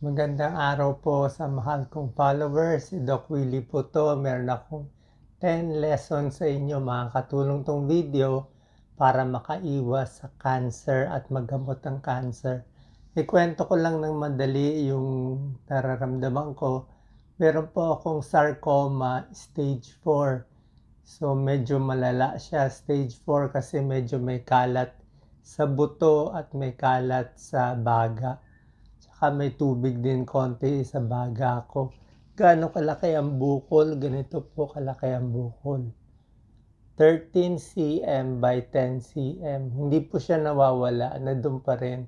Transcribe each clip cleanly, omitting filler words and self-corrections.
Magandang araw po sa mahal kong followers. Si Doc Willie po to. Meron akong 10 lessons sa inyo. Makakatulong tong video para makaiwas sa cancer at magamot ang cancer. Ikwento ko lang ng madali yung nararamdaman ko. Meron po akong sarcoma stage 4. So medyo malala siya. Stage 4 kasi medyo may kalat sa buto at may kalat sa baga. May tubig din konti sa baga ko. Gaano kalaki ang bukol? Ganito po kalaki ang bukol. 13 cm by 10 cm. Hindi po siya nawawala, nandun pa rin.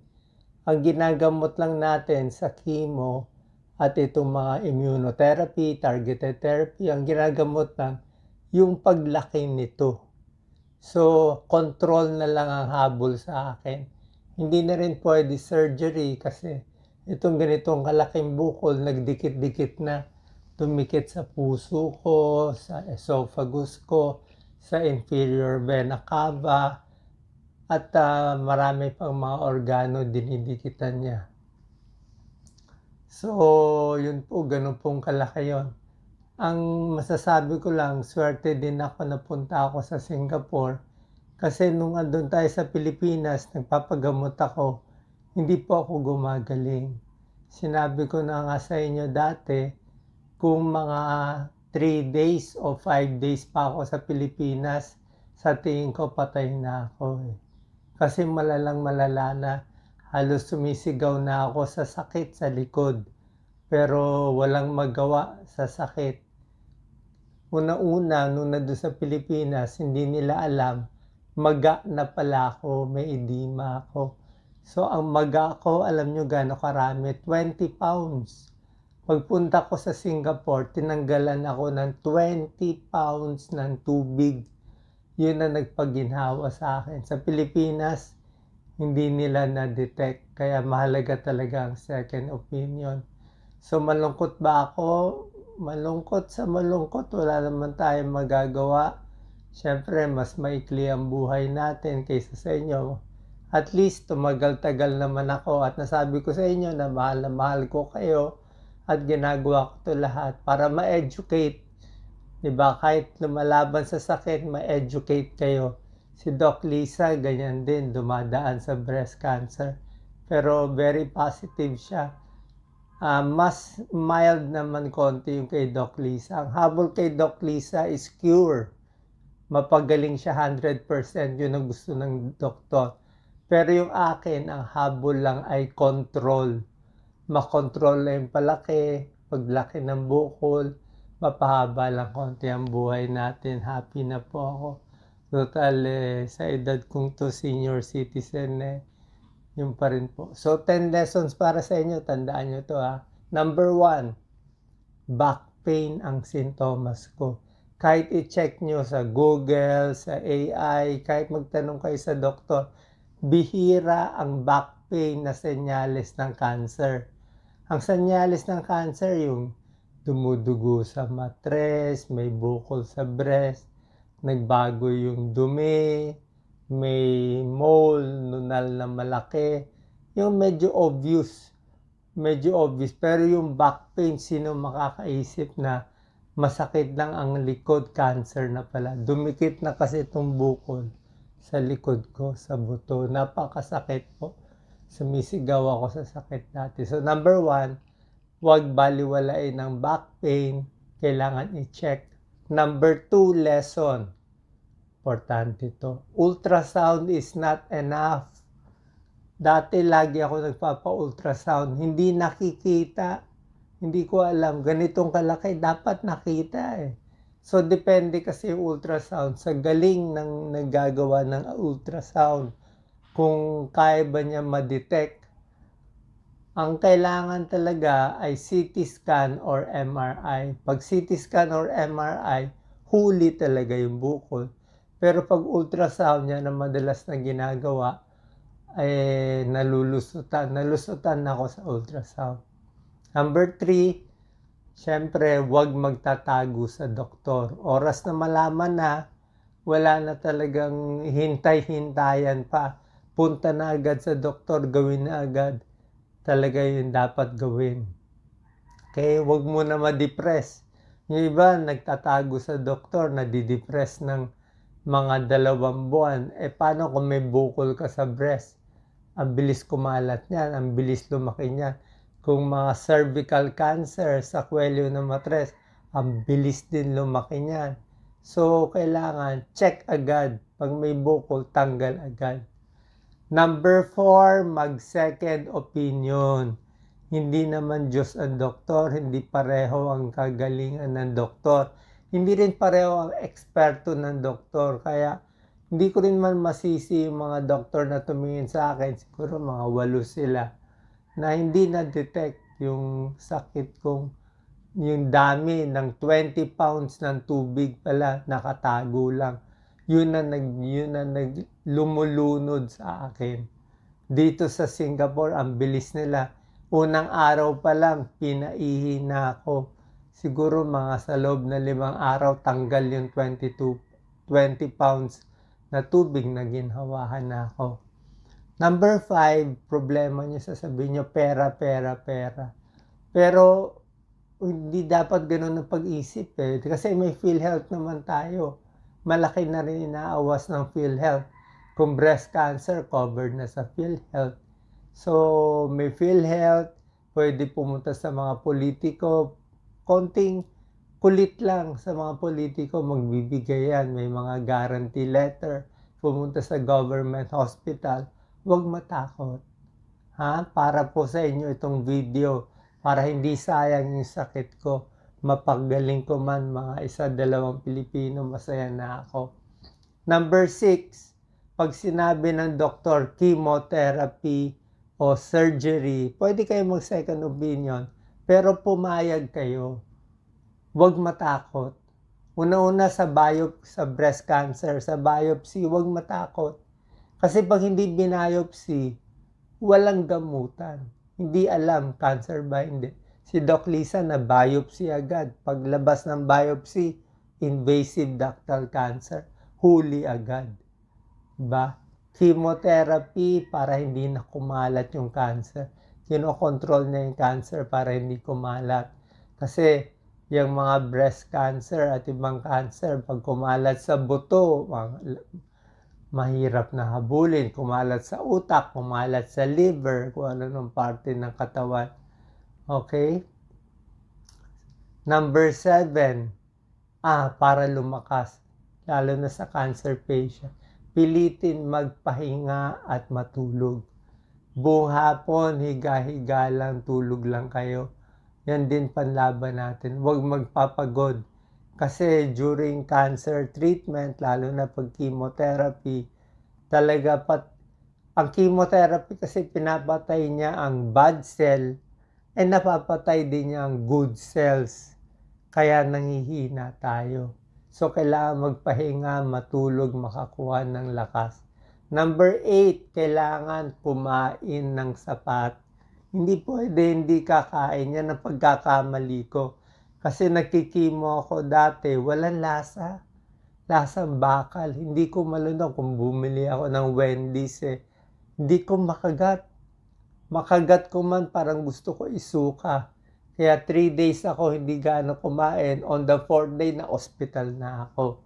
Ang ginagamot lang natin sa chemo at itong mga immunotherapy, targeted therapy, ang ginagamot lang yung paglaki nito. So, control na lang ang habol sa akin. Hindi na rin pwede surgery kasi itong ganitong kalaking bukol, nagdikit-dikit na, tumikit sa puso ko, sa esophagus ko, sa inferior vena cava, at marami pang mga organo dinidikitan niya. So, yun po, ganun pong kalaki yun. Ang masasabi ko lang, swerte din ako na punta ako sa Singapore kasi nung andun tayo sa Pilipinas, nagpapagamot ako, hindi po ako gumagaling. Sinabi ko na nga sa inyo dati, kung mga 3 days o 5 days pa ako sa Pilipinas, sa tingin ko patay na ako. Kasi malalang malala na, halos sumisigaw na ako sa sakit sa likod. Pero walang magawa sa sakit. Una-una, nung nandun sa Pilipinas, hindi nila alam, maga na pala ako, may edema ako. So, ang maga ko, alam nyo gaano karami? 20 pounds. Pagpunta ko sa Singapore, tinanggalan ako ng 20 pounds ng tubig. Yun na nagpaginhawa sa akin. Sa Pilipinas, hindi nila na-detect. Kaya mahalaga talaga ang second opinion. So, malungkot ba ako? Malungkot sa malungkot. Wala naman tayong magagawa. Siyempre, mas maikli ang buhay natin kaysa sa inyo. At least, tumagal-tagal naman ako at nasabi ko sa inyo na mahal ko kayo at ginagawa ko to lahat para ma-educate. Diba? Kahit lumalaban sa sakit, ma-educate kayo. Si Doc Lisa, ganyan din, dumadaan sa breast cancer. Pero very positive siya. Mas mild naman konti yung kay Doc Lisa. Ang habol kay Doc Lisa is cure. Mapagaling siya 100%. Yun ang gusto ng doktor. Pero yung akin, ang habol lang ay control. Makontrol na yung palaki, paglaki ng bukol, mapahaba lang konti ang buhay natin. Happy na po ako. Total, sa edad kong to, senior citizen, yun pa rin po. So, 10 lessons para sa inyo. Tandaan nyo to ha. Number 1, back pain ang sintomas ko. Kahit i-check nyo sa Google, sa AI, kahit magtanong kayo sa doktor, bihira ang back pain na senyales ng cancer. Ang senyales ng cancer, yung dumudugo sa matres, may bukol sa breast, nagbago yung dumi, may mole, nunal na malaki, yung medyo obvious. Pero yung back pain, sino makakaisip na masakit lang ang likod, cancer na pala. Dumikit na kasi itong bukol sa likod ko, sa buto. Napakasakit po. Sumisigaw ako sa sakit dati. So number 1, huwag baliwalain ng back pain. Kailangan i-check. Number 2 lesson. Importante to. Ultrasound is not enough. Dati lagi ako nagpapa-ultrasound. Hindi nakikita. Hindi ko alam. Ganitong kalaki. Dapat nakita So, depende kasi yung ultrasound sa galing ng naggagawa ng ultrasound. Kung kaya ba niya ma-detect. Ang kailangan talaga ay CT scan or MRI. Pag CT scan or MRI, huli talaga yung bukol. Pero pag ultrasound niya na madalas na ginagawa, nalusutan ako sa ultrasound. Number 3, syempre, huwag magtatago sa doktor. Oras na malaman na, wala na talagang hintay-hintayan pa. Punta na agad sa doktor, gawin na agad. talaga yung dapat gawin. Kaya huwag mo na ma-depress. Yung iba nagtatago sa doktor, nadidepress ng mga 2 buwan. Paano kung may bukol ka sa breast? Ang bilis kumalat niyan, ang bilis lumaki niyan. Kung mga cervical cancer sa kwelyo ng matres, ang bilis din lumaki niyan. So, kailangan check agad. Pag may bukol, tanggal agad. Number 4, mag-second opinion. Hindi naman Diyos ang doktor, hindi pareho ang kagalingan ng doktor. Hindi rin pareho ang eksperto ng doktor. Kaya hindi ko rin man masisi yung mga doktor na tumingin sa akin, siguro mga 8 sila, na hindi na-detect yung sakit kong, yung dami ng 20 pounds ng tubig pala, nakatago lang. Yun na lumulunod sa akin. Dito sa Singapore, ang bilis nila. Unang araw pa lang, pinaihi na ako. Siguro mga sa loob na 5 araw, tanggal yung 20 pounds na tubig na ginhawahan na ako. Number 5, problema nyo, sasabihin nyo, pera. Pero, hindi dapat ganun ang pag-isip Kasi may PhilHealth naman tayo. Malaki na rin inaawas ng PhilHealth. Kung breast cancer, covered na sa PhilHealth. So, may PhilHealth, pwede pumunta sa mga politiko. Konting kulit lang sa mga politiko, magbibigay yan. May mga guarantee letter. Pumunta sa government hospital. Huwag matakot. Para po sa inyo itong video. Para hindi sayang yung sakit ko. Mapagaling ko man mga 1-2 Pilipino, masaya na ako. Number 6, pag sinabi ng doktor, chemotherapy o surgery, pwede kayo mag-second opinion, pero pumayag kayo. Huwag matakot. Una-una sa breast cancer, sa biopsy, huwag matakot. Kasi pag hindi binayopsy, walang gamutan. Hindi alam, cancer ba, hindi. Si Doc Lisa na biopsy agad. Paglabas ng biopsy, invasive ductal cancer, huli agad. Diba? Chemotherapy para hindi na kumalat yung cancer. Kinokontrol na yung cancer para hindi kumalat. Kasi yung mga breast cancer at ibang cancer, pag kumalat sa buto, mahirap na habulin. Kumalat sa utak, kumalat sa liver, kung ano nung parte ng katawan. Okay? Number 7, para lumakas, lalo na sa cancer patient, pilitin magpahinga at matulog. Buong hapon, higa-higa lang, tulog lang kayo. Yan din panlaban natin. Huwag magpapagod. Kasi during cancer treatment, lalo na pag chemotherapy, talaga ang chemotherapy kasi pinapatay niya ang bad cell, napapatay din niya ang good cells. Kaya nangihina tayo. So, kailangan magpahinga, matulog, makakuha ng lakas. Number 8, kailangan kumain ng sapat. Hindi pwede hindi kakain. Yan ang pagkakamali ko. Kasi nagkikimo ako dati, walang lasa. Lasang bakal. Hindi ko malunod kung bumili ako ng Wendy's Hindi ko makagat. Makagat ko man, parang gusto ko isuka. Kaya 3 days ako hindi gaano kumain. On the 4th day na hospital na ako.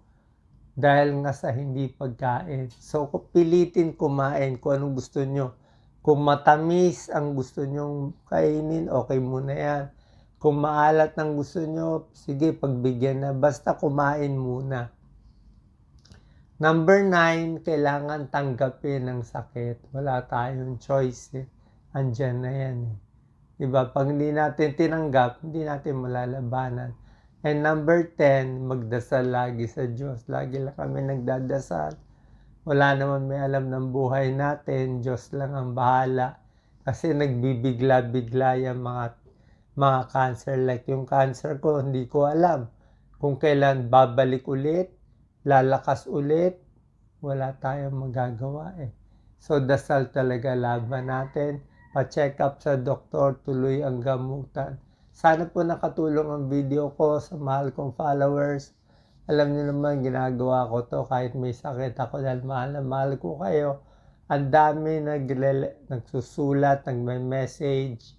Dahil nga sa hindi pagkain. So, pilitin kumain kung anong gusto nyo. Kung matamis ang gusto nyong kainin, okay muna yan. Kung maalat ang gusto nyo, sige, pagbigyan na. Basta kumain muna. Number 9, kailangan tanggapin ang sakit. Wala tayong choice Andyan na yan Diba? Pag hindi natin tinanggap, hindi natin malalabanan. And number 10, magdasal lagi sa Diyos. Lagi lang kami nagdadasal. Wala naman may alam ng buhay natin. Diyos lang ang bahala. Kasi nagbibigla-bigla yung mga cancer. Like yung cancer ko, hindi ko alam kung kailan babalik ulit, lalakas ulit. Wala tayong magagawa So, dasal talaga laban natin. Pa-check up sa doktor, tuloy ang gamutan. Sana po nakatulong ang video ko sa mahal kong followers. Alam niyo naman, ginagawa ko to kahit may sakit ako dahil mahal na mahal ko kayo. Ang dami nagsusulat, nagme-message,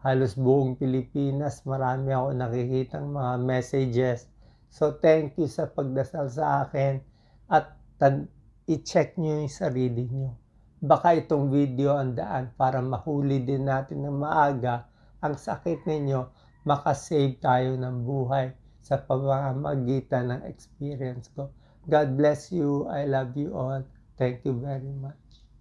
halos buong Pilipinas marami akong nakikitang mga messages. So, thank you sa pagdasal sa akin at i-check niyo yung sarili niyo. Baka itong video ang daan para mahuli din natin ng maaga ang sakit ninyo, maka-save tayo ng buhay sa pamamagitan ng experience ko. God bless you. I love you all. Thank you very much.